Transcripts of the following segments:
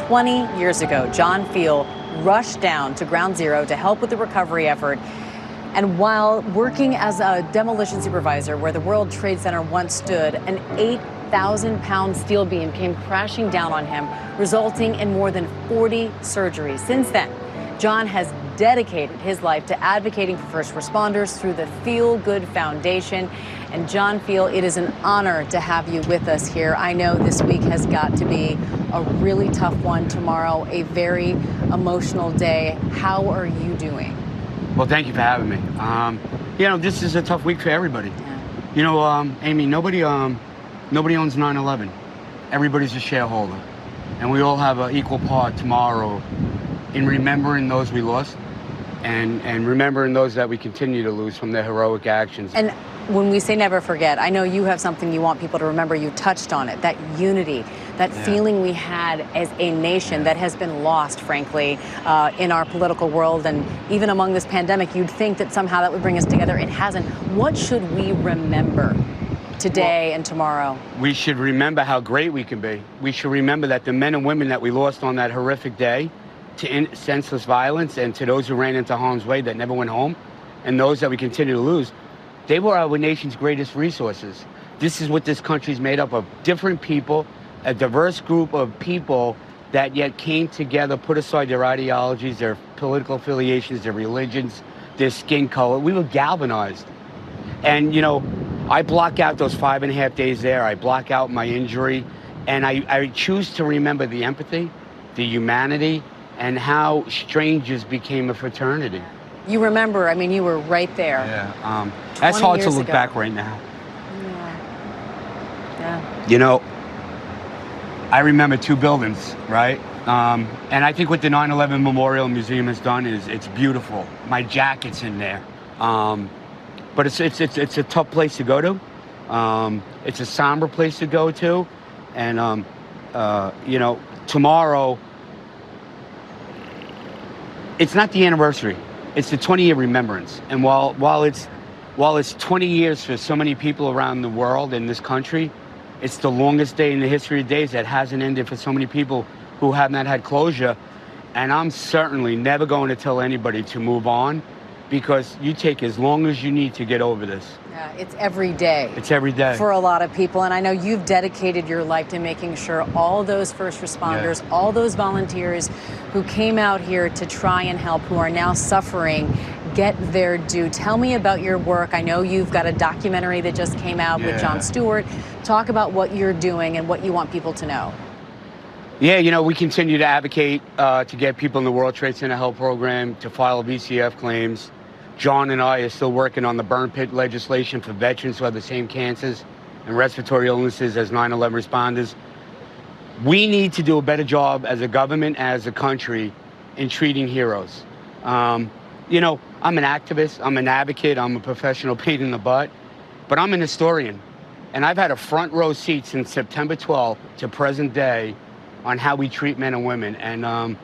20 years ago, John Feal rushed down to Ground Zero to help with the recovery effort. And while working as a demolition supervisor where the World Trade Center once stood, an 8,000-pound steel beam came crashing down on him, resulting in more than 40 surgeries. Since then, John has dedicated his life to advocating for first responders through the Feel Good Foundation. And John Feal, it is an honor to have you with us here. I know this week has got to be a really tough one. Tomorrow, a very emotional day. How are you doing? Well, thank you for having me. You know, this is a tough week for everybody. Yeah. You know, Amy, nobody owns 9/11. Everybody's a shareholder. And we all have an equal part tomorrow in remembering those we lost and remembering those that we continue to lose from their heroic actions. And when we say never forget, I know you have something you want people to remember. You touched on it, that unity, that feeling we had as a nation that has been lost, frankly, in our political world. And even among this pandemic, you'd think that somehow that would bring us together. It hasn't. What should we remember today and tomorrow? We should remember how great we can be. We should remember that the men and women that we lost on that horrific day to senseless violence, and to those who ran into harm's way that never went home, and those that we continue to lose, they were our nation's greatest resources. This is what this country's made up of: different people, a diverse group of people that yet came together, put aside their ideologies, their political affiliations, their religions, their skin color. We were galvanized. And, you know, I block out those 5.5 days there. I block out my injury. And I choose to remember the empathy, the humanity, and how strangers became a fraternity. You remember, I mean, you were right there. Yeah, that's hard to look back right now. Yeah. You know, I remember two buildings, right? And I think what the 9/11 Memorial Museum has done is it's beautiful. My jacket's in there. But it's a tough place to go to. It's a somber place to go to. And, you know, tomorrow, it's not the anniversary. It's the 20-year remembrance. And while it's 20 years for so many people around the world and this country, it's the longest day in the history of days that hasn't ended for so many people who have not had closure. And I'm certainly never going to tell anybody to move on, because you take as long as you need to get over this. Yeah, it's every day. It's every day. For a lot of people. And I know you've dedicated your life to making sure all those first responders, all those volunteers who came out here to try and help, who are now suffering, get their due. Tell me about your work. I know you've got a documentary that just came out with Jon Stewart. Talk about what you're doing and what you want people to know. Yeah, you know, we continue to advocate to get people in the World Trade Center Help Program to file VCF claims. John and I are still working on the burn pit legislation for veterans who have the same cancers and respiratory illnesses as 9/11 responders. We need to do a better job as a government, as a country, in treating heroes. You know, I'm an activist, I'm an advocate, I'm a professional pain in the butt, but I'm an historian. And I've had a front row seat since September 12th to present day on how we treat men and women. And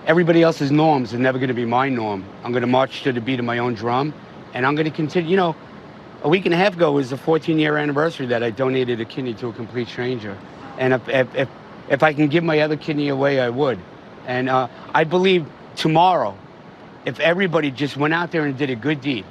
everybody else's norms are never going to be my norm. I'm going to march to the beat of my own drum, and I'm going to continue. You know, a week and a half ago was the 14-year anniversary that I donated a kidney to a complete stranger. And if I can give my other kidney away, I would. And I believe tomorrow, if everybody just went out there and did a good deed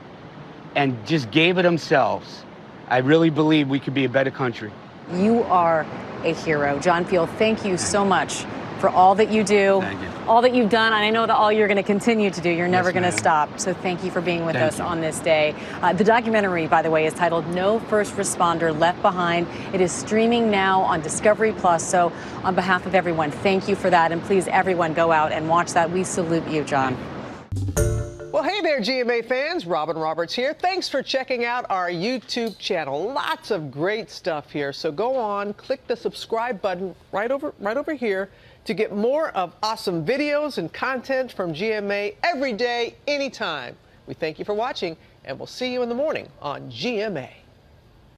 and just gave it themselves, I really believe we could be a better country. You are a hero. John Feal, thank you so much for all that you do, all that you've done, and I know that all you're going to continue to do. You're never going to stop. So thank you for being with us on this day. The documentary, by the way, is titled No First Responder Left Behind. It is streaming now on Discovery Plus. So on behalf of everyone, thank you for that. And please, everyone, go out and watch that. We salute you, John. Well, hey there, GMA fans. Robin Roberts here. Thanks for checking out our YouTube channel. Lots of great stuff here. So go on, click the subscribe button right over here to get more of awesome videos and content from GMA every day, anytime. We thank you for watching, and we'll see you in the morning on GMA.